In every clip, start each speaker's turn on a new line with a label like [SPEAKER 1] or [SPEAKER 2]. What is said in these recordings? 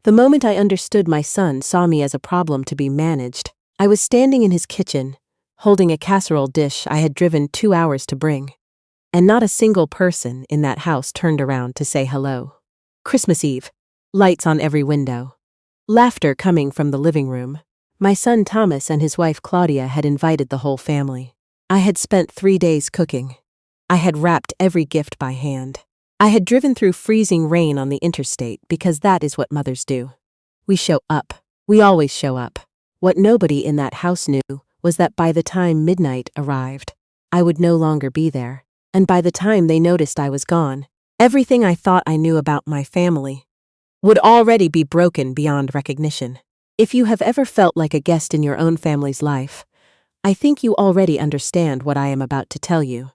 [SPEAKER 1] The moment I understood my son saw me as a problem to be managed, I was standing in his kitchen, holding a casserole dish I had driven 2 hours to bring. And not a single person in that house turned around to say hello. Christmas Eve. Lights on every window. Laughter coming from the living room. My son Thomas and his wife Claudia had invited the whole family. I had spent 3 days cooking. I had wrapped every gift by hand. I had driven through freezing rain on the interstate because that is what mothers do. We show up. We always show up. What nobody in that house knew was that by the time midnight arrived, I would no longer be there. And by the time they noticed I was gone, everything I thought I knew about my family would already be broken beyond recognition. If you have ever felt like a guest in your own family's life, I think you already understand what I am about to tell you.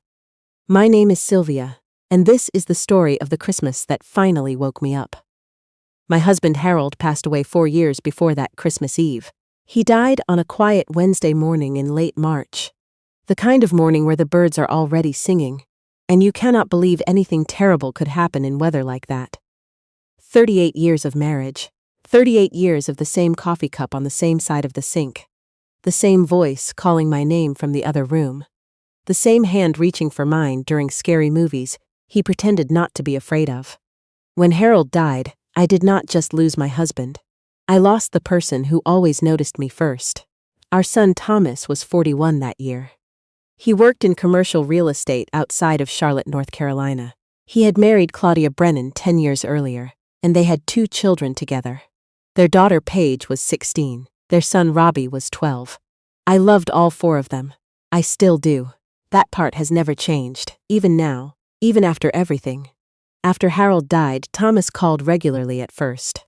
[SPEAKER 1] My name is Sylvia, and this is the story of the Christmas that finally woke me up. My husband Harold passed away 4 years before that Christmas Eve. He died on a quiet Wednesday morning in late March. The kind of morning where the birds are already singing, and you cannot believe anything terrible could happen in weather like that. 38 years of marriage. 38 years of the same coffee cup on the same side of the sink. The same voice calling my name from the other room. The same hand reaching for mine during scary movies he pretended not to be afraid of. When Harold died, I did not just lose my husband. I lost the person who always noticed me first. Our son Thomas was 41 that year. He worked in commercial real estate outside of Charlotte, North Carolina. He had married Claudia Brennan 10 years earlier, and they had 2 children together. Their daughter Paige was 16. Their son Robbie was 12. I loved all 4 of them. I still do. That part has never changed, even now, even after everything. After Harold died, Thomas called regularly at first.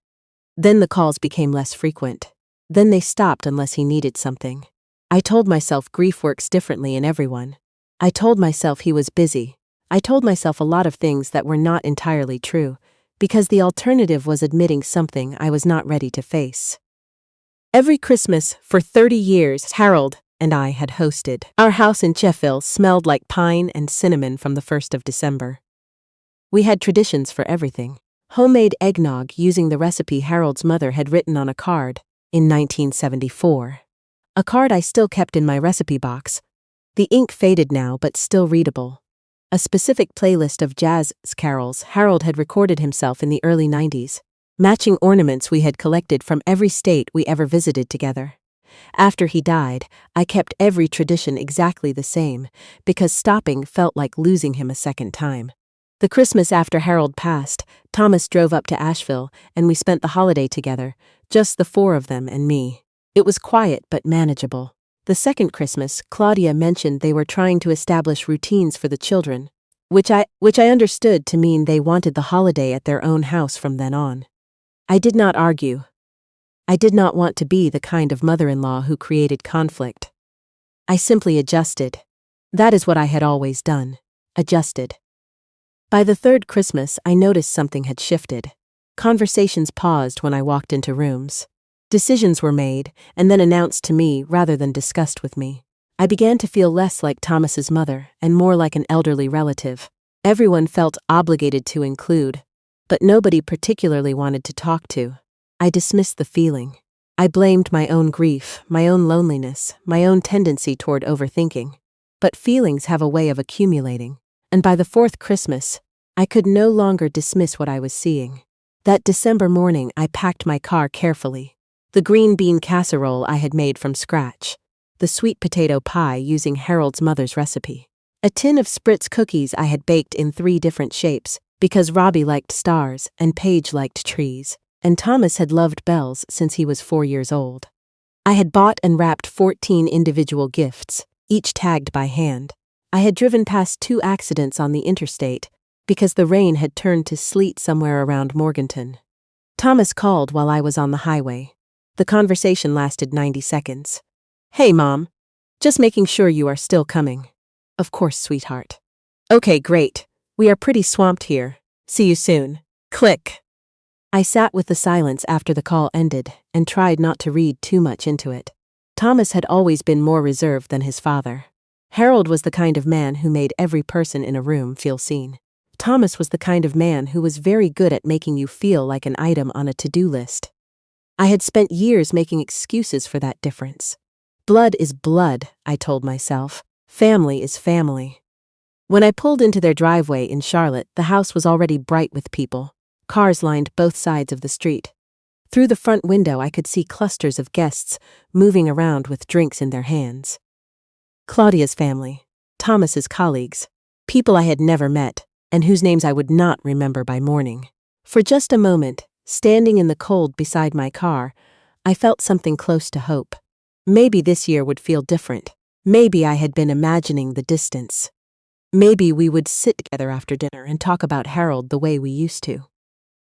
[SPEAKER 1] Then the calls became less frequent. Then they stopped unless he needed something. I told myself grief works differently in everyone. I told myself he was busy. I told myself a lot of things that were not entirely true, because the alternative was admitting something I was not ready to face. Every Christmas for 30 years, Harold and I had hosted. Our house in Sheffield smelled like pine and cinnamon from the 1st of December. We had traditions for everything. Homemade eggnog using the recipe Harold's mother had written on a card in 1974. A card I still kept in my recipe box. The ink faded now but still readable. A specific playlist of jazz carols Harold had recorded himself in the early 90s. Matching ornaments we had collected from every state we ever visited together. After he died, I kept every tradition exactly the same, because stopping felt like losing him a second time. The Christmas after Harold passed, Thomas drove up to Asheville, and we spent the holiday together, just the 4 of them and me. It was quiet but manageable. The second Christmas, Claudia mentioned they were trying to establish routines for the children, which I understood to mean they wanted the holiday at their own house from then on. I did not argue. I did not want to be the kind of mother-in-law who created conflict. I simply adjusted. That is what I had always done. Adjusted. By the 3rd Christmas, I noticed something had shifted. Conversations paused when I walked into rooms. Decisions were made, and then announced to me rather than discussed with me. I began to feel less like Thomas's mother and more like an elderly relative. Everyone felt obligated to include, but nobody particularly wanted to talk to. I dismissed the feeling. I blamed my own grief, my own loneliness, my own tendency toward overthinking. But feelings have a way of accumulating, and by the 4th Christmas, I could no longer dismiss what I was seeing. That December morning, I packed my car carefully. The green bean casserole I had made from scratch. The sweet potato pie using Harold's mother's recipe. A tin of Spritz cookies I had baked in 3 different shapes, because Robbie liked stars and Paige liked trees, and Thomas had loved bells since he was 4 years old. I had bought and wrapped 14 individual gifts, each tagged by hand. I had driven past 2 accidents on the interstate, because the rain had turned to sleet somewhere around Morganton. Thomas called while I was on the highway. The conversation lasted 90 seconds. "Hey, Mom. Just making sure you are still coming." "Of course, sweetheart." "Okay, great. We are pretty swamped here. See you soon." Click. I sat with the silence after the call ended and tried not to read too much into it. Thomas had always been more reserved than his father. Harold was the kind of man who made every person in a room feel seen. Thomas was the kind of man who was very good at making you feel like an item on a to-do list. I had spent years making excuses for that difference. Blood is blood, I told myself. Family is family. When I pulled into their driveway in Charlotte, the house was already bright with people. Cars lined both sides of the street. Through the front window, I could see clusters of guests moving around with drinks in their hands. Claudia's family, Thomas's colleagues, people I had never met, and whose names I would not remember by morning. For just a moment, standing in the cold beside my car, I felt something close to hope. Maybe this year would feel different. Maybe I had been imagining the distance. Maybe we would sit together after dinner and talk about Harold the way we used to.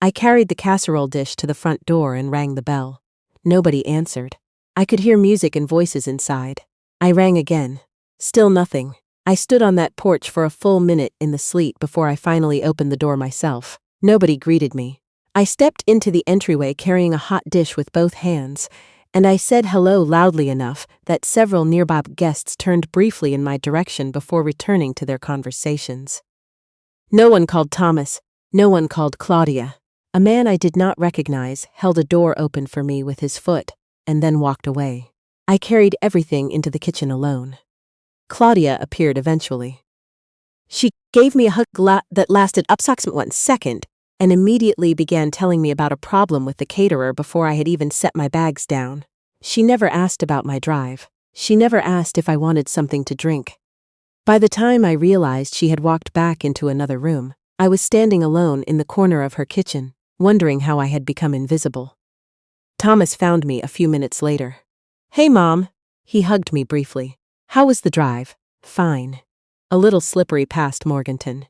[SPEAKER 1] I carried the casserole dish to the front door and rang the bell. Nobody answered. I could hear music and voices inside. I rang again. Still nothing. I stood on that porch for a full minute in the sleet before I finally opened the door myself. Nobody greeted me. I stepped into the entryway carrying a hot dish with both hands, and I said hello loudly enough that several nearby guests turned briefly in my direction before returning to their conversations. No one called Thomas. No one called Claudia. A man I did not recognize held a door open for me with his foot and then walked away. I carried everything into the kitchen alone. Claudia appeared eventually. She gave me a hug that lasted approximately 1 second and immediately began telling me about a problem with the caterer before I had even set my bags down. She never asked about my drive. She never asked if I wanted something to drink. By the time I realized she had walked back into another room, I was standing alone in the corner of her kitchen, wondering how I had become invisible. Thomas found me a few minutes later. "Hey, Mom." He hugged me briefly. "How was the drive?" "Fine. A little slippery past Morganton."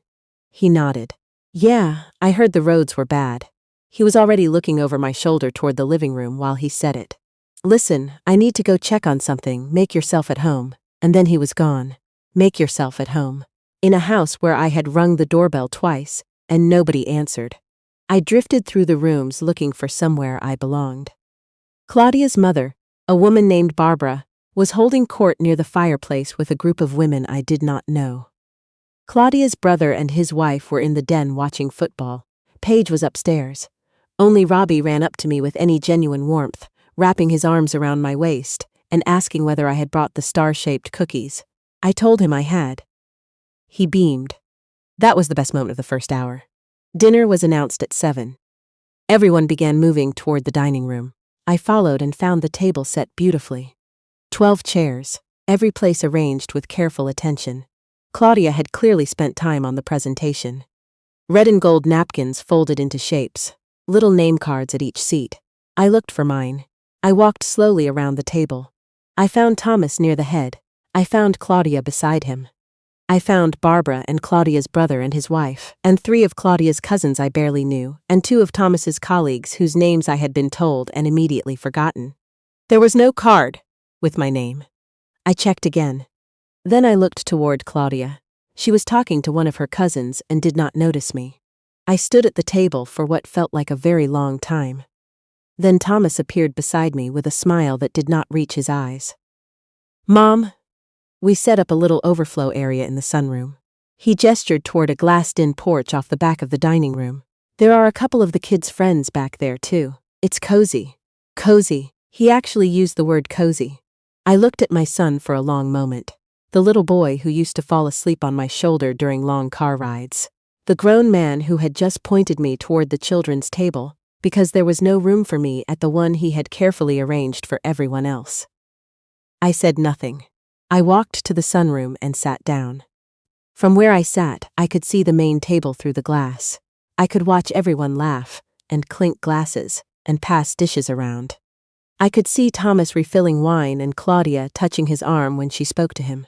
[SPEAKER 1] He nodded. "Yeah, I heard the roads were bad." He was already looking over my shoulder toward the living room while he said it. "Listen, I need to go check on something. Make yourself at home." And then he was gone. Make yourself at home. In a house where I had rung the doorbell twice, and nobody answered. I drifted through the rooms looking for somewhere I belonged. Claudia's mother, a woman named Barbara, was holding court near the fireplace with a group of women I did not know. Claudia's brother and his wife were in the den watching football. Paige was upstairs. Only Robbie ran up to me with any genuine warmth, wrapping his arms around my waist and asking whether I had brought the star-shaped cookies. I told him I had. He beamed. That was the best moment of the first hour. Dinner was announced at 7. Everyone began moving toward the dining room. I followed and found the table set beautifully. 12 chairs, every place arranged with careful attention. Claudia had clearly spent time on the presentation. Red and gold napkins folded into shapes, little name cards at each seat. I looked for mine. I walked slowly around the table. I found Thomas near the head. I found Claudia beside him. I found Barbara and Claudia's brother and his wife, and 3 of Claudia's cousins I barely knew, and 2 of Thomas's colleagues whose names I had been told and immediately forgotten. There was no card with my name. I checked again. Then I looked toward Claudia. She was talking to one of her cousins and did not notice me. I stood at the table for what felt like a very long time. Then Thomas appeared beside me with a smile that did not reach his eyes. "Mom." We set up a little overflow area in the sunroom. He gestured toward a glassed-in porch off the back of the dining room. "There are a couple of the kids' friends back there, too. It's cozy." Cozy. He actually used the word cozy. I looked at my son for a long moment. The little boy who used to fall asleep on my shoulder during long car rides. The grown man who had just pointed me toward the children's table, because there was no room for me at the one he had carefully arranged for everyone else. I said nothing. I walked to the sunroom and sat down. From where I sat, I could see the main table through the glass. I could watch everyone laugh, and clink glasses, and pass dishes around. I could see Thomas refilling wine and Claudia touching his arm when she spoke to him.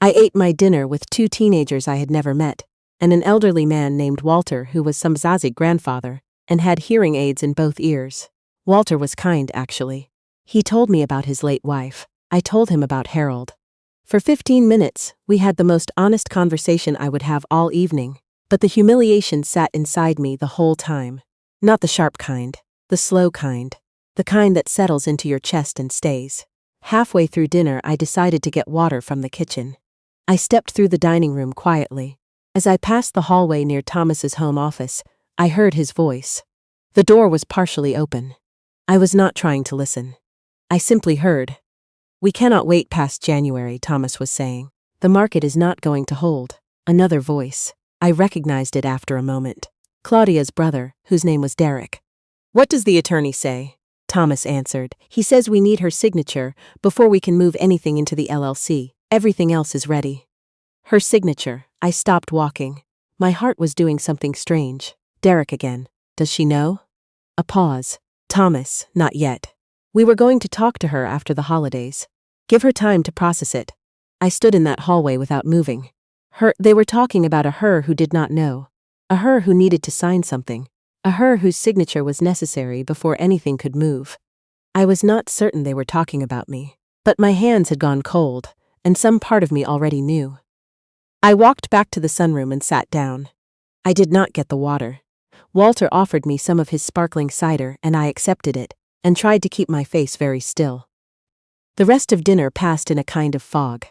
[SPEAKER 1] I ate my dinner with 2 teenagers I had never met, and an elderly man named Walter who was some Zazie grandfather, and had hearing aids in both ears. Walter was kind, actually. He told me about his late wife. I told him about Harold. For 15 minutes, we had the most honest conversation I would have all evening, but the humiliation sat inside me the whole time. Not the sharp kind, the slow kind, the kind that settles into your chest and stays. Halfway through dinner, I decided to get water from the kitchen. I stepped through the dining room quietly. As I passed the hallway near Thomas's home office, I heard his voice. The door was partially open. I was not trying to listen. I simply heard. "We cannot wait past January," Thomas was saying. "The market is not going to hold." Another voice. I recognized it after a moment. Claudia's brother, whose name was Derek. "What does the attorney say?" Thomas answered. "He says we need her signature before we can move anything into the LLC. Everything else is ready." Her signature. I stopped walking. My heart was doing something strange. Derek again. Does she know? A pause. Thomas, not yet. We were going to talk to her after the holidays. Give her time to process it. I stood in that hallway without moving. They were talking about a her who did not know. A her who needed to sign something. A her whose signature was necessary before anything could move. I was not certain they were talking about me. But my hands had gone cold, and some part of me already knew. I walked back to the sunroom and sat down. I did not get the water. Walter offered me some of his sparkling cider and I accepted it, and tried to keep my face very still. The rest of dinner passed in a kind of fog.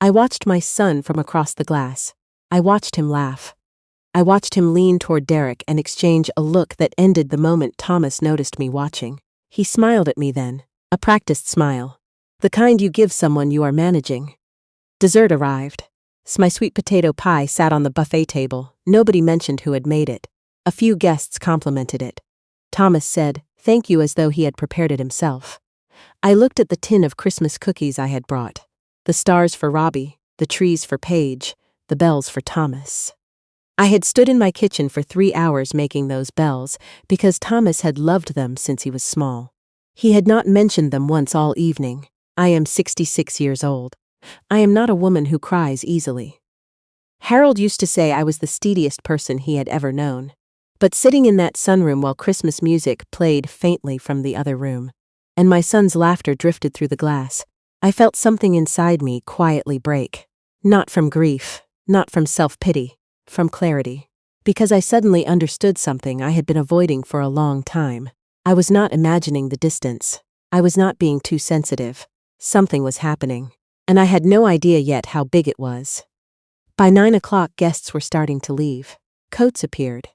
[SPEAKER 1] I watched my son from across the glass. I watched him laugh. I watched him lean toward Derek and exchange a look that ended the moment Thomas noticed me watching. He smiled at me then, a practiced smile. The kind you give someone you are managing. Dessert arrived. My sweet potato pie sat on the buffet table. Nobody mentioned who had made it. A few guests complimented it. Thomas said, "Thank you," as though he had prepared it himself. I looked at the tin of Christmas cookies I had brought. The stars for Robbie, the trees for Paige, the bells for Thomas. I had stood in my kitchen for 3 hours making those bells because Thomas had loved them since he was small. He had not mentioned them once all evening. I am 66 years old. I am not a woman who cries easily. Harold used to say I was the steadiest person he had ever known. But sitting in that sunroom while Christmas music played faintly from the other room, and my son's laughter drifted through the glass, I felt something inside me quietly break. Not from grief, not from self-pity, from clarity. Because I suddenly understood something I had been avoiding for a long time. I was not imagining the distance. I was not being too sensitive. Something was happening. And I had no idea yet how big it was. By 9 o'clock, guests were starting to leave. Coats appeared.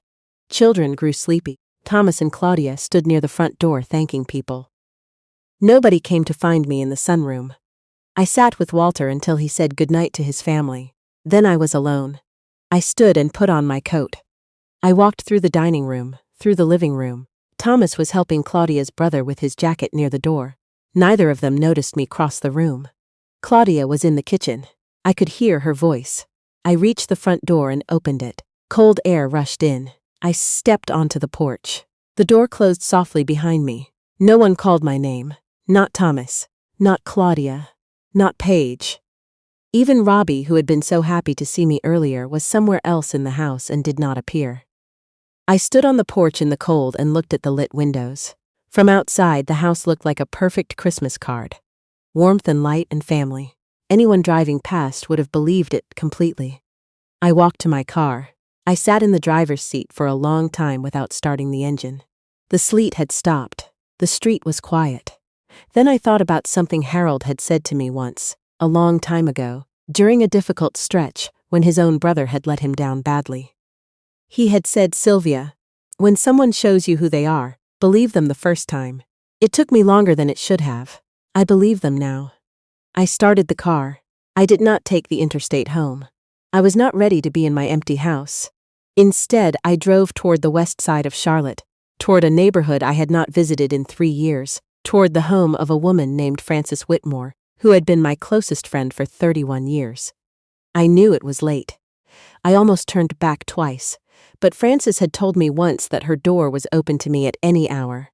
[SPEAKER 1] Children grew sleepy. Thomas and Claudia stood near the front door thanking people. Nobody came to find me in the sunroom. I sat with Walter until he said goodnight to his family. Then I was alone. I stood and put on my coat. I walked through the dining room, through the living room. Thomas was helping Claudia's brother with his jacket near the door. Neither of them noticed me cross the room. Claudia was in the kitchen. I could hear her voice. I reached the front door and opened it. Cold air rushed in. I stepped onto the porch. The door closed softly behind me. No one called my name. Not Thomas. Not Claudia. Not Paige. Even Robbie, who had been so happy to see me earlier, was somewhere else in the house and did not appear. I stood on the porch in the cold and looked at the lit windows. From outside, the house looked like a perfect Christmas card. Warmth and light and family. Anyone driving past would have believed it completely. I walked to my car. I sat in the driver's seat for a long time without starting the engine. The sleet had stopped. The street was quiet. Then I thought about something Harold had said to me once, a long time ago, during a difficult stretch when his own brother had let him down badly. He had said, "Sylvia, when someone shows you who they are, believe them the first time." It took me longer than it should have. I believe them now. I started the car. I did not take the interstate home. I was not ready to be in my empty house. Instead, I drove toward the west side of Charlotte, toward a neighborhood I had not visited in 3 years, toward the home of a woman named Frances Whitmore, who had been my closest friend for 31 years. I knew it was late. I almost turned back twice, but Frances had told me once that her door was open to me at any hour.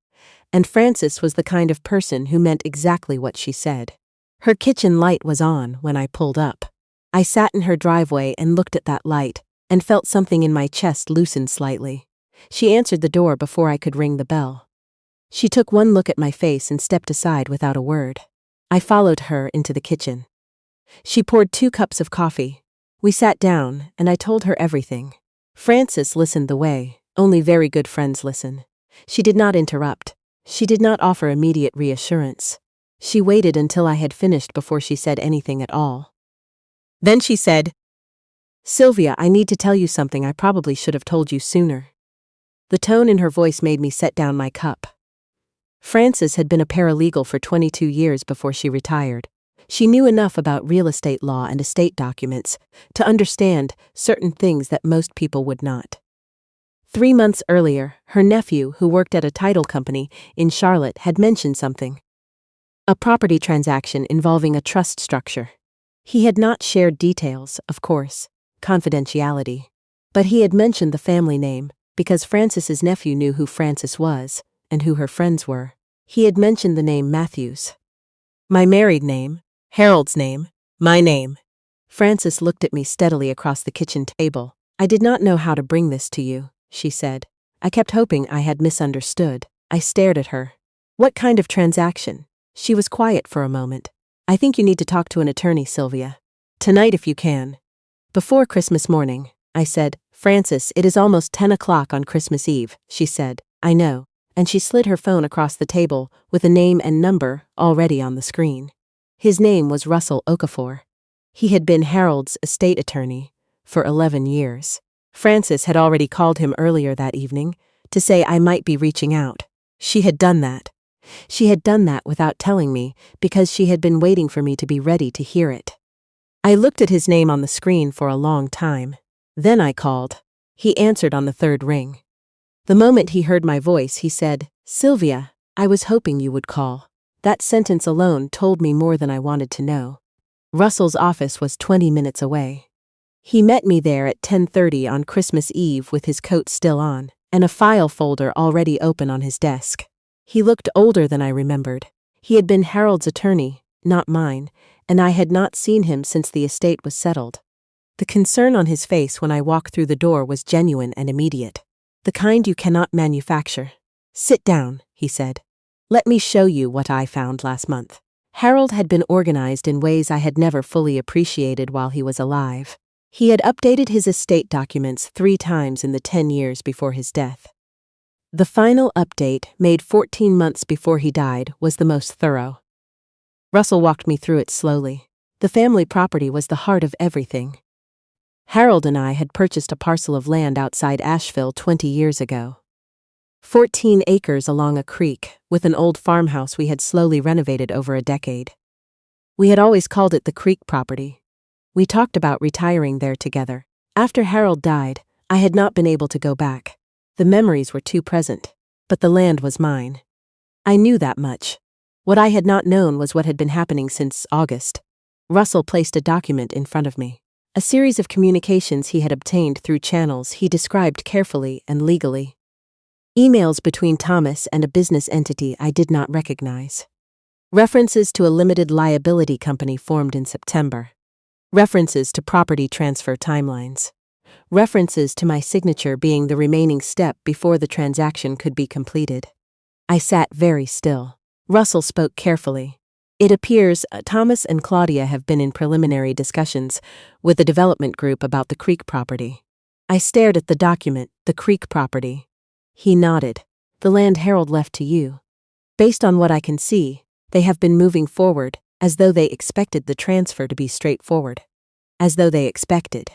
[SPEAKER 1] And Frances was the kind of person who meant exactly what she said. Her kitchen light was on when I pulled up. I sat in her driveway and looked at that light, and felt something in my chest loosen slightly. She answered the door before I could ring the bell. She took one look at my face and stepped aside without a word. I followed her into the kitchen. She poured 2 cups of coffee. We sat down, and I told her everything. Frances listened the way only very good friends listen. She did not interrupt. She did not offer immediate reassurance. She waited until I had finished before she said anything at all. Then she said, Sylvia, I need to tell you something I probably should have told you sooner. The tone in her voice made me set down my cup. Frances had been a paralegal for 22 years before she retired. She knew enough about real estate law and estate documents to understand certain things that most people would not. 3 months earlier, her nephew, who worked at a title company in Charlotte, had mentioned something. A property transaction involving a trust structure. He had not shared details, of course, confidentiality. But he had mentioned the family name, because Frances's nephew knew who Frances was, and who her friends were. He had mentioned the name Matthews. My married name, Harold's name, my name. Frances looked at me steadily across the kitchen table. I did not know how to bring this to you, she said. I kept hoping I had misunderstood. I stared at her. What kind of transaction? She was quiet for a moment. I think you need to talk to an attorney, Sylvia. Tonight if you can. Before Christmas morning, I said. Frances, it is almost 10 o'clock on Christmas Eve, she said. I know. And she slid her phone across the table with a name and number already on the screen. His name was Russell Okafor. He had been Harold's estate attorney for 11 years. Frances had already called him earlier that evening to say I might be reaching out. She had done that. She had done that without telling me because she had been waiting for me to be ready to hear it. I looked at his name on the screen for a long time. Then I called. He answered on the third ring. The moment he heard my voice, he said, Sylvia, I was hoping you would call. That sentence alone told me more than I wanted to know. Russell's office was 20 minutes away. He met me there at 10:30 on Christmas Eve with his coat still on, and a file folder already open on his desk. He looked older than I remembered. He had been Harold's attorney, not mine, and I had not seen him since the estate was settled. The concern on his face when I walked through the door was genuine and immediate. The kind you cannot manufacture. Sit down, he said. Let me show you what I found last month. Harold had been organized in ways I had never fully appreciated while he was alive. He had updated his estate documents 3 times in the 10 years before his death. The final update, made 14 months before he died, was the most thorough. Russell walked me through it slowly. The family property was the heart of everything. Harold and I had purchased a parcel of land outside Asheville 20 years ago. 14 acres along a creek, with an old farmhouse we had slowly renovated over a decade. We had always called it the Creek property. We talked about retiring there together. After Harold died, I had not been able to go back. The memories were too present, but the land was mine. I knew that much. What I had not known was what had been happening since August. Russell placed a document in front of me. A series of communications he had obtained through channels he described carefully and legally. Emails between Thomas and a business entity I did not recognize. References to a limited liability company formed in September. References to property transfer timelines. References to my signature being the remaining step before the transaction could be completed. I sat very still. Russell spoke carefully. It appears Thomas and Claudia have been in preliminary discussions with the development group about the Creek property. I stared at the document, the Creek property. He nodded. The land Harold left to you. Based on what I can see, they have been moving forward, as though they expected the transfer to be straightforward. As though they expected.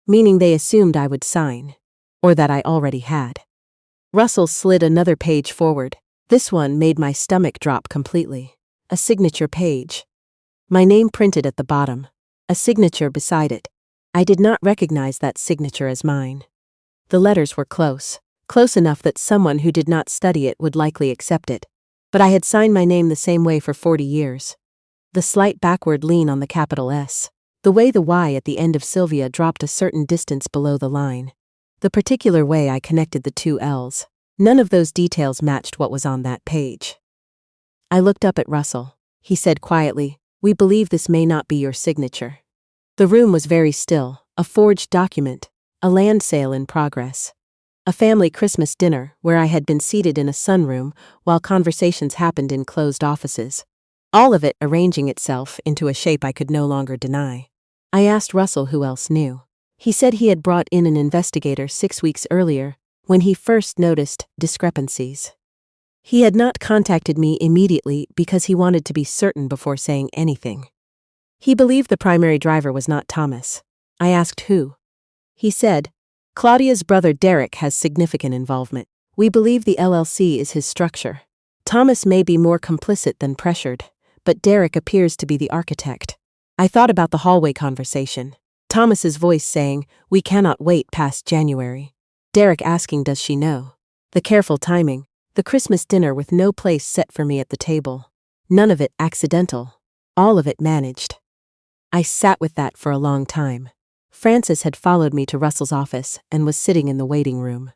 [SPEAKER 1] Meaning they assumed I would sign. Or that I already had. Russell slid another page forward. This one made my stomach drop completely. A signature page. My name printed at the bottom. A signature beside it. I did not recognize that signature as mine. The letters were close. Close enough that someone who did not study it would likely accept it. But I had signed my name the same way for 40 years. The slight backward lean on the capital S. The way the Y at the end of Sylvia dropped a certain distance below the line. The particular way I connected the 2 L's. None of those details matched what was on that page. I looked up at Russell. He said quietly, "We believe this may not be your signature." The room was very still, a forged document, a land sale in progress. A family Christmas dinner where I had been seated in a sunroom while conversations happened in closed offices. All of it arranging itself into a shape I could no longer deny. I asked Russell who else knew. He said he had brought in an investigator 6 weeks earlier when he first noticed discrepancies. He had not contacted me immediately because he wanted to be certain before saying anything. He believed the primary driver was not Thomas. I asked who. He said, Claudia's brother Derek has significant involvement. We believe the LLC is his structure. Thomas may be more complicit than pressured, but Derek appears to be the architect. I thought about the hallway conversation. Thomas's voice saying, we cannot wait past January. Derek asking, does she know? The careful timing, the Christmas dinner with no place set for me at the table. None of it accidental. All of it managed. I sat with that for a long time. Frances had followed me to Russell's office and was sitting in the waiting room.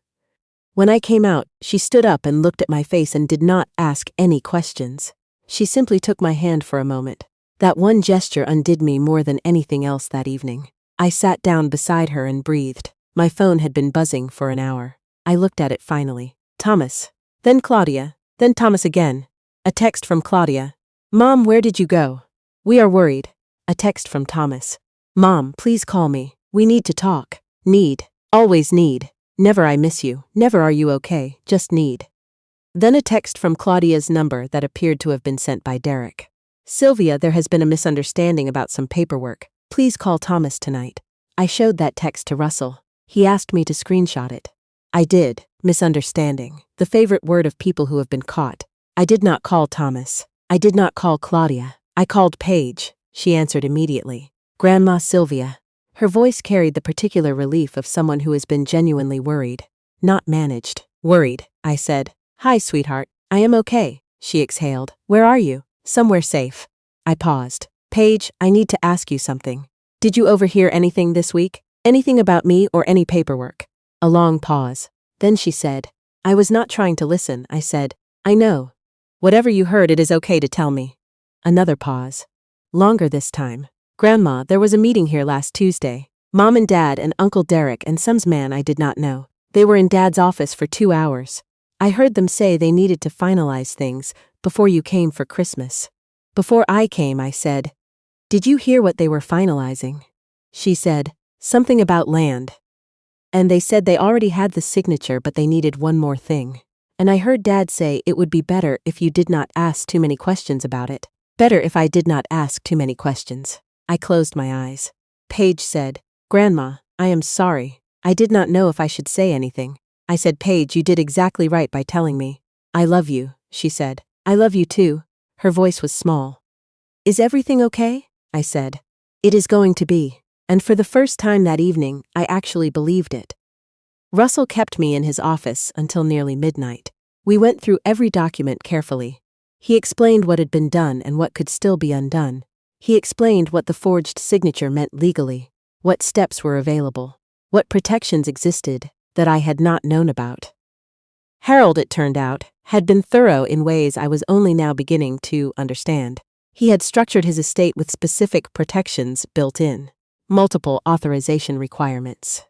[SPEAKER 1] When I came out, she stood up and looked at my face and did not ask any questions. She simply took my hand for a moment. That one gesture undid me more than anything else that evening. I sat down beside her and breathed. My phone had been buzzing for an hour. I looked at it finally. Thomas. Then Claudia. Then Thomas again. A text from Claudia. Mom, where did you go? We are worried. A text from Thomas. Mom, please call me. We need to talk. Need. Always need. Never I miss you. Never are you okay. Just need. Then a text from Claudia's number that appeared to have been sent by Derek. Sylvia, there has been a misunderstanding about some paperwork. Please call Thomas tonight. I showed that text to Russell. He asked me to screenshot it. I did. Misunderstanding. The favorite word of people who have been caught. I did not call Thomas. I did not call Claudia. I called Paige. She answered immediately. Grandma Sylvia. Her voice carried the particular relief of someone who has been genuinely worried. Not managed. Worried, I said. Hi, sweetheart. I am okay, she exhaled. Where are you? Somewhere safe. I paused. Paige, I need to ask you something. Did you overhear anything this week? Anything about me or any paperwork? A long pause. Then she said, I was not trying to listen, I said. I know. Whatever you heard, it is okay to tell me. Another pause. Longer this time. Grandma, there was a meeting here last Tuesday. Mom and Dad and Uncle Derek and some man I did not know. They were in Dad's office for 2 hours. I heard them say they needed to finalize things before you came for Christmas. Before I came, I said, did you hear what they were finalizing? She said, something about land. And they said they already had the signature, but they needed one more thing. And I heard Dad say it would be better if you did not ask too many questions about it. Better if I did not ask too many questions. I closed my eyes. Paige said, Grandma, I am sorry. I did not know if I should say anything. I said, Paige, you did exactly right by telling me. I love you, she said. I love you too. Her voice was small. Is everything okay? I said. It is going to be. And for the first time that evening, I actually believed it. Russell kept me in his office until nearly midnight. We went through every document carefully. He explained what had been done and what could still be undone. He explained what the forged signature meant legally, what steps were available, what protections existed that I had not known about. Harold, it turned out, had been thorough in ways I was only now beginning to understand. He had structured his estate with specific protections built in, multiple authorization requirements.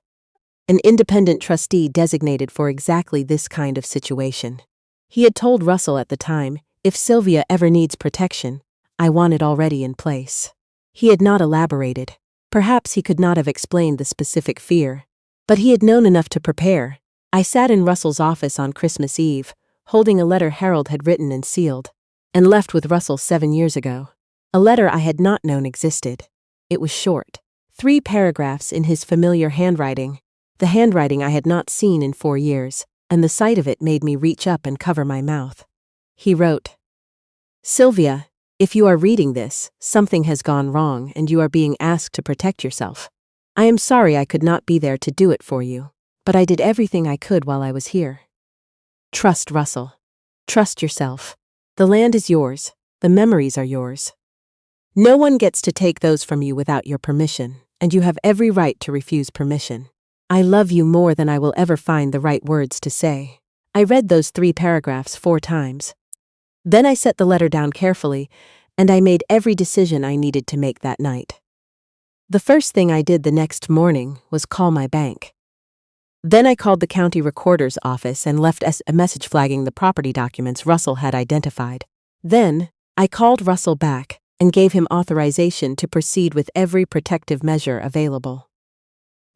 [SPEAKER 1] An independent trustee designated for exactly this kind of situation. He had told Russell at the time, if Sylvia ever needs protection, I want it already in place. He had not elaborated. Perhaps he could not have explained the specific fear, but he had known enough to prepare. I sat in Russell's office on Christmas Eve, holding a letter Harold had written and sealed, and left with Russell 7 years ago. A letter I had not known existed. It was short. 3 paragraphs in his familiar handwriting, the handwriting I had not seen in 4 years, and the sight of it made me reach up and cover my mouth. He wrote, Sylvia, if you are reading this, something has gone wrong and you are being asked to protect yourself. I am sorry I could not be there to do it for you, but I did everything I could while I was here. Trust Russell. Trust yourself. The land is yours. The memories are yours. No one gets to take those from you without your permission, and you have every right to refuse permission. I love you more than I will ever find the right words to say. I read those 3 paragraphs 4 times. Then I set the letter down carefully, and I made every decision I needed to make that night. The first thing I did the next morning was call my bank. Then I called the county recorder's office and left a message flagging the property documents Russell had identified. Then, I called Russell back and gave him authorization to proceed with every protective measure available.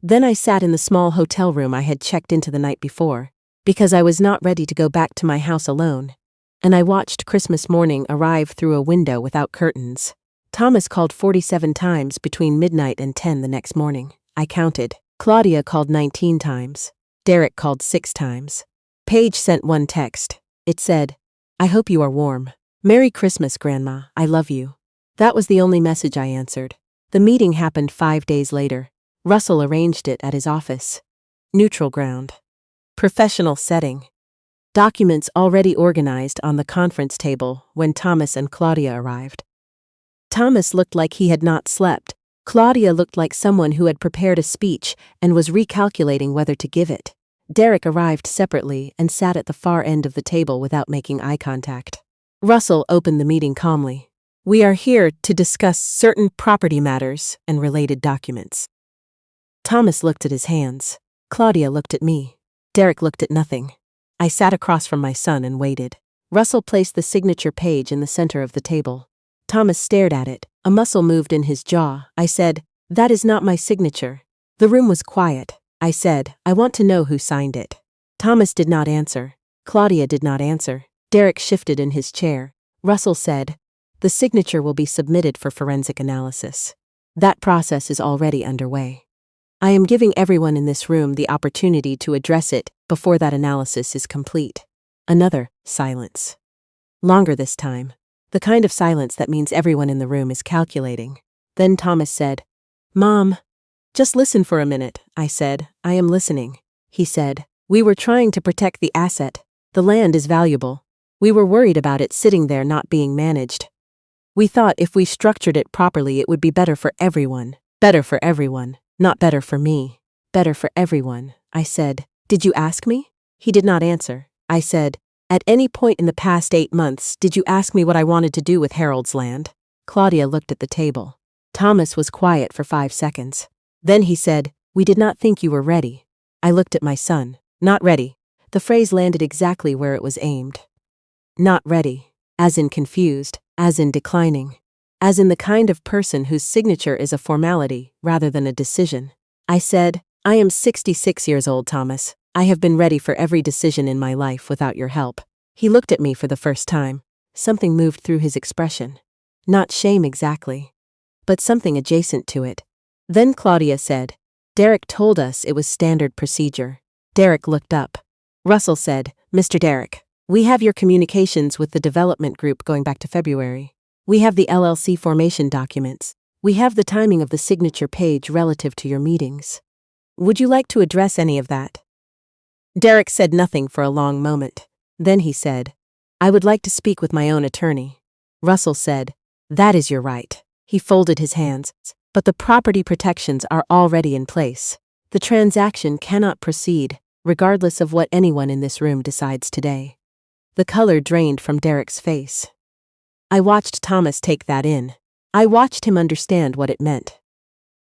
[SPEAKER 1] Then I sat in the small hotel room I had checked into the night before, because I was not ready to go back to my house alone, and I watched Christmas morning arrive through a window without curtains. Thomas called 47 times between midnight and 10 the next morning. I counted. Claudia called 19 times. Derek called 6 times. Paige sent one text. It said, "I hope you are warm. Merry Christmas, Grandma, I love you." That was the only message I answered. The meeting happened 5 days later. Russell arranged it at his office. Neutral ground. Professional setting. Documents already organized on the conference table when Thomas and Claudia arrived. Thomas looked like he had not slept. Claudia looked like someone who had prepared a speech and was recalculating whether to give it. Derek arrived separately and sat at the far end of the table without making eye contact. Russell opened the meeting calmly. "We are here to discuss certain property matters and related documents." Thomas looked at his hands. Claudia looked at me. Derek looked at nothing. I sat across from my son and waited. Russell placed the signature page in the center of the table. Thomas stared at it. A muscle moved in his jaw. I said, "That is not my signature." The room was quiet. I said, "I want to know who signed it." Thomas did not answer. Claudia did not answer. Derek shifted in his chair. Russell said, "The signature will be submitted for forensic analysis. That process is already underway. I am giving everyone in this room the opportunity to address it before that analysis is complete." Another silence. Longer this time. The kind of silence that means everyone in the room is calculating. Then Thomas said, "Mom, just listen for a minute." I said, "I am listening." He said, "We were trying to protect the asset. The land is valuable. We were worried about it sitting there not being managed. We thought if we structured it properly it would be better for everyone. Better for everyone. Not better for me. Better for everyone." I said, "Did you ask me?" He did not answer. I said, "At any point in the past 8 months, did you ask me what I wanted to do with Harold's land?" Claudia looked at the table. Thomas was quiet for 5 seconds. Then he said, "We did not think you were ready." I looked at my son. Not ready. The phrase landed exactly where it was aimed. Not ready. As in confused. As in declining. As in the kind of person whose signature is a formality rather than a decision. I said, "I am 66 years old, Thomas. I have been ready for every decision in my life without your help." He looked at me for the first time. Something moved through his expression. Not shame exactly, but something adjacent to it. Then Claudia said, "Derek told us it was standard procedure." Derek looked up. Russell said, "Mr. Derek, we have your communications with the development group going back to February. We have the LLC formation documents. We have the timing of the signature page relative to your meetings. Would you like to address any of that?" Derek said nothing for a long moment. Then he said, "I would like to speak with my own attorney." Russell said, "That is your right." He folded his hands. "But the property protections are already in place. The transaction cannot proceed, regardless of what anyone in this room decides today." The color drained from Derek's face. I watched Thomas take that in. I watched him understand what it meant.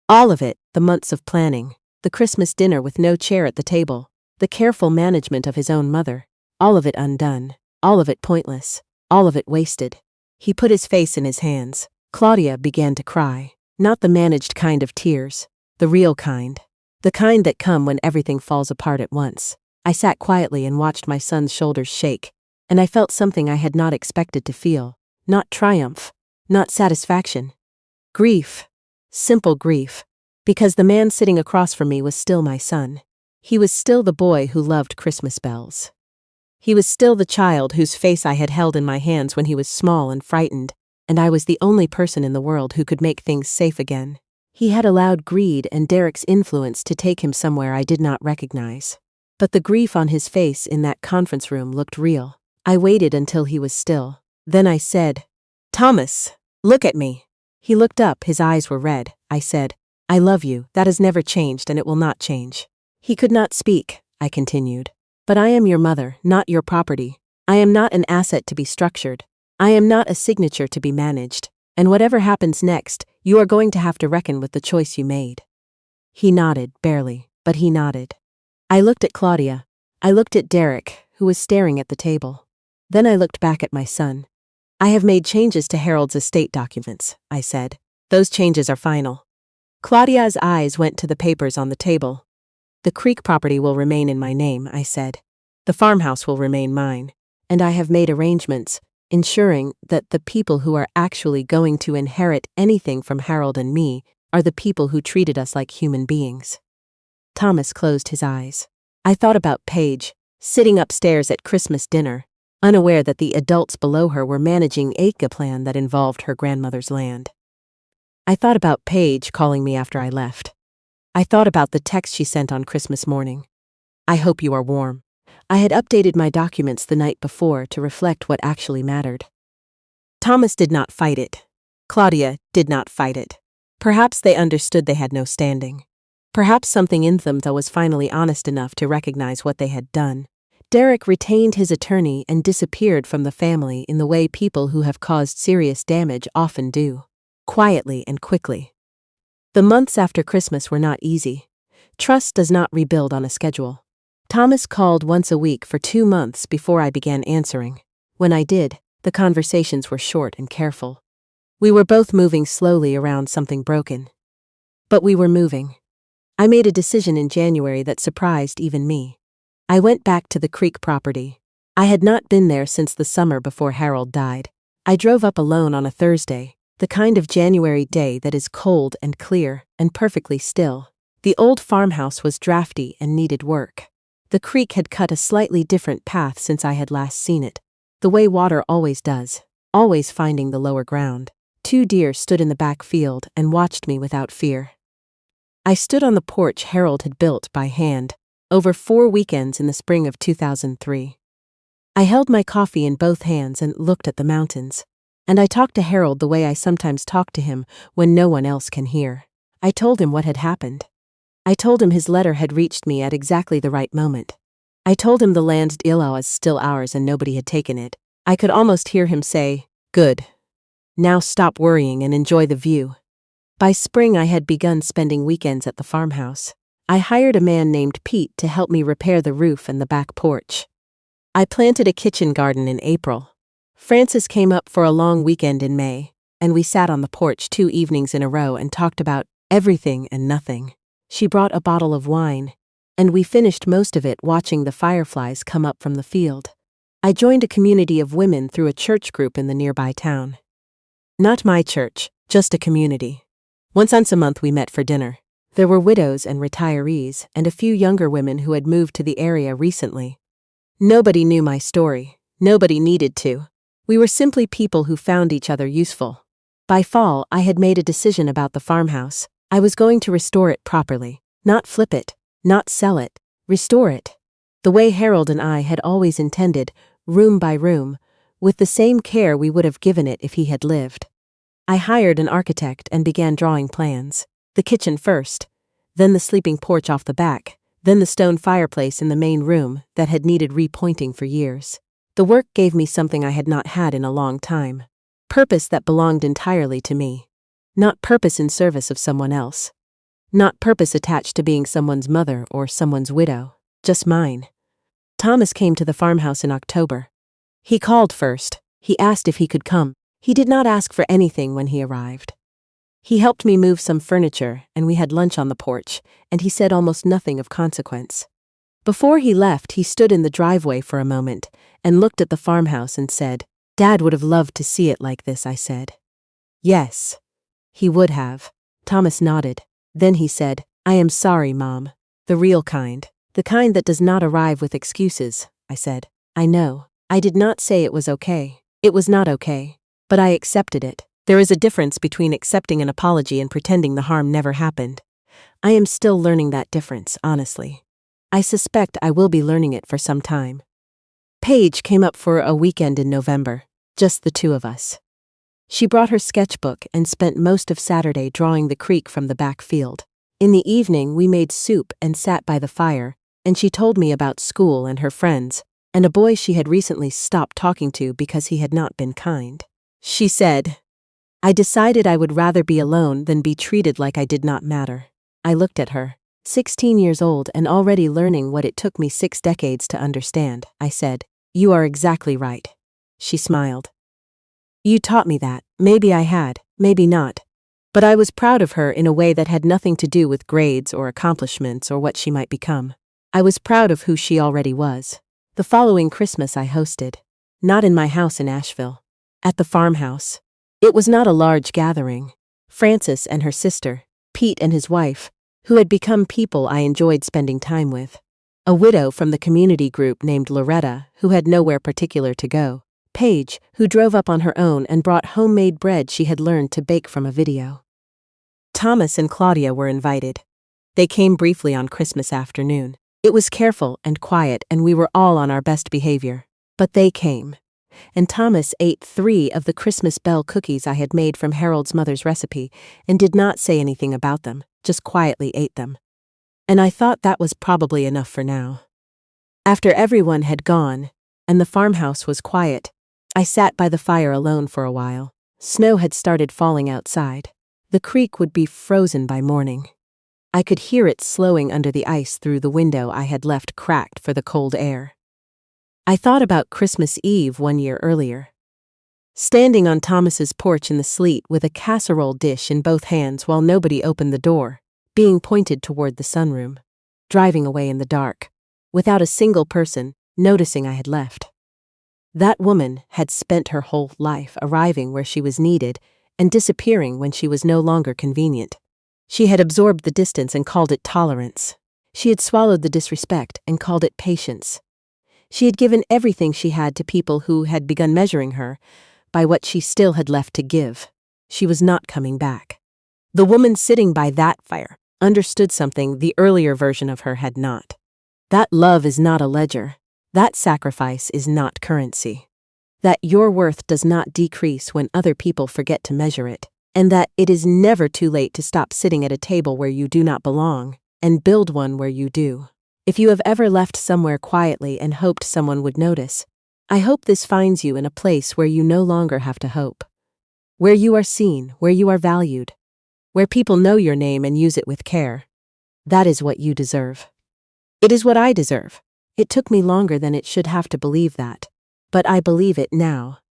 [SPEAKER 1] All of it, the months of planning, the Christmas dinner with no chair at the table, the careful management of his own mother, all of it undone, all of it pointless, all of it wasted. He put his face in his hands. Claudia began to cry. Not the managed kind of tears, the real kind. The kind that come when everything falls apart at once. I sat quietly and watched my son's shoulders shake, and I felt something I had not expected to feel. Not triumph, not satisfaction. Grief. Simple grief. Because the man sitting across from me was still my son. He was still the boy who loved Christmas bells. He was still the child whose face I had held in my hands when he was small and frightened, and I was the only person in the world who could make things safe again. He had allowed greed and Derek's influence to take him somewhere I did not recognize. But the grief on his face in that conference room looked real. I waited until he was still. Then I said, "Thomas, look at me." He looked up, his eyes were red. I said, "I love you, that has never changed and it will not change." He could not speak, I continued. "But I am your mother, not your property. I am not an asset to be structured. I am not a signature to be managed. And whatever happens next, you are going to have to reckon with the choice you made." He nodded, barely, but he nodded. I looked at Claudia. I looked at Derek, who was staring at the table. Then I looked back at my son. "I have made changes to Harold's estate documents," I said. "Those changes are final." Claudia's eyes went to the papers on the table. "The creek property will remain in my name," I said. "The farmhouse will remain mine. And I have made arrangements, ensuring that the people who are actually going to inherit anything from Harold and me are the people who treated us like human beings." Thomas closed his eyes. I thought about Paige, sitting upstairs at Christmas dinner, unaware that the adults below her were managing a plan that involved her grandmother's land. I thought about Paige calling me after I left. I thought about the text she sent on Christmas morning. I hope you are warm. I had updated my documents the night before to reflect what actually mattered. Thomas did not fight it. Claudia did not fight it. Perhaps they understood they had no standing. Perhaps something in them was finally honest enough to recognize what they had done. Derek retained his attorney and disappeared from the family in the way people who have caused serious damage often do. Quietly and quickly. The months after Christmas were not easy. Trust does not rebuild on a schedule. Thomas called once a week for 2 months before I began answering. When I did, the conversations were short and careful. We were both moving slowly around something broken. But we were moving. I made a decision in January that surprised even me. I went back to the Creek property. I had not been there since the summer before Harold died. I drove up alone on a Thursday, the kind of January day that is cold and clear and perfectly still. The old farmhouse was drafty and needed work. The creek had cut a slightly different path since I had last seen it, the way water always does, always finding the lower ground. 2 deer stood in the back field and watched me without fear. I stood on the porch Harold had built by hand, over 4 weekends in the spring of 2003. I held my coffee in both hands and looked at the mountains. And I talked to Harold the way I sometimes talk to him when no one else can hear. I told him what had happened. I told him his letter had reached me at exactly the right moment. I told him the land was still ours and nobody had taken it. I could almost hear him say, "Good. Now stop worrying and enjoy the view." By spring I had begun spending weekends at the farmhouse. I hired a man named Pete to help me repair the roof and the back porch. I planted a kitchen garden in April. Frances came up for a long weekend in May, and we sat on the porch 2 evenings in a row and talked about everything and nothing. She brought a bottle of wine, and we finished most of it watching the fireflies come up from the field. I joined a community of women through a church group in the nearby town. Not my church, just a community. Once a month we met for dinner. There were widows and retirees, and a few younger women who had moved to the area recently. Nobody knew my story. Nobody needed to. We were simply people who found each other useful. By fall, I had made a decision about the farmhouse. I was going to restore it properly. Not flip it, not sell it, restore it. The way Harold and I had always intended, room by room, with the same care we would have given it if he had lived. I hired an architect and began drawing plans. The kitchen first, then the sleeping porch off the back, then the stone fireplace in the main room that had needed repointing for years. The work gave me something I had not had in a long time. Purpose that belonged entirely to me. Not purpose in service of someone else. Not purpose attached to being someone's mother or someone's widow. Just mine. Thomas came to the farmhouse in October. He called first. He asked if he could come. He did not ask for anything when he arrived. He helped me move some furniture, and we had lunch on the porch, and he said almost nothing of consequence. Before he left, he stood in the driveway for a moment and looked at the farmhouse and said, "Dad would have loved to see it like this," I said. "Yes, he would have." Thomas nodded. Then he said, "I am sorry, Mom. The real kind. The kind that does not arrive with excuses," I said. "I know. I did not say it was okay. It was not okay. But I accepted it. There is a difference between accepting an apology and pretending the harm never happened. I am still learning that difference, honestly. I suspect I will be learning it for some time." Paige came up for a weekend in November, just the 2 of us. She brought her sketchbook and spent most of Saturday drawing the creek from the back field. In the evening, we made soup and sat by the fire, and she told me about school and her friends, and a boy she had recently stopped talking to because he had not been kind. She said, "I decided I would rather be alone than be treated like I did not matter." I looked at her. 16 years old and already learning what it took me 6 decades to understand, I said, "You are exactly right." She smiled. "You taught me that. Maybe I had, maybe not. But I was proud of her in a way that had nothing to do with grades or accomplishments or what she might become. I was proud of who she already was. The following Christmas I hosted. Not in my house in Asheville. At the farmhouse. It was not a large gathering. Frances and her sister, Pete and his wife, who had become people I enjoyed spending time with. A widow from the community group named Loretta, who had nowhere particular to go. Paige, who drove up on her own and brought homemade bread she had learned to bake from a video. Thomas and Claudia were invited. They came briefly on Christmas afternoon. It was careful and quiet, and we were all on our best behavior. But they came. And Thomas ate 3 of the Christmas bell cookies I had made from Harold's mother's recipe and did not say anything about them, just quietly ate them. And I thought that was probably enough for now. After everyone had gone, and the farmhouse was quiet, I sat by the fire alone for a while. Snow had started falling outside. The creek would be frozen by morning. I could hear it slowing under the ice through the window I had left cracked for the cold air. I thought about Christmas Eve 1 year earlier. Standing on Thomas's porch in the sleet with a casserole dish in both hands while nobody opened the door, being pointed toward the sunroom, driving away in the dark, without a single person noticing I had left. That woman had spent her whole life arriving where she was needed and disappearing when she was no longer convenient. She had absorbed the distance and called it tolerance. She had swallowed the disrespect and called it patience. She had given everything she had to people who had begun measuring her by what she still had left to give. She was not coming back. The woman sitting by that fire understood something the earlier version of her had not. That love is not a ledger. That sacrifice is not currency. That your worth does not decrease when other people forget to measure it, and that it is never too late to stop sitting at a table where you do not belong and build one where you do. If you have ever left somewhere quietly and hoped someone would notice, I hope this finds you in a place where you no longer have to hope. Where you are seen, where you are valued, where people know your name and use it with care. That is what you deserve. It is what I deserve. It took me longer than it should have to believe that, but I believe it now.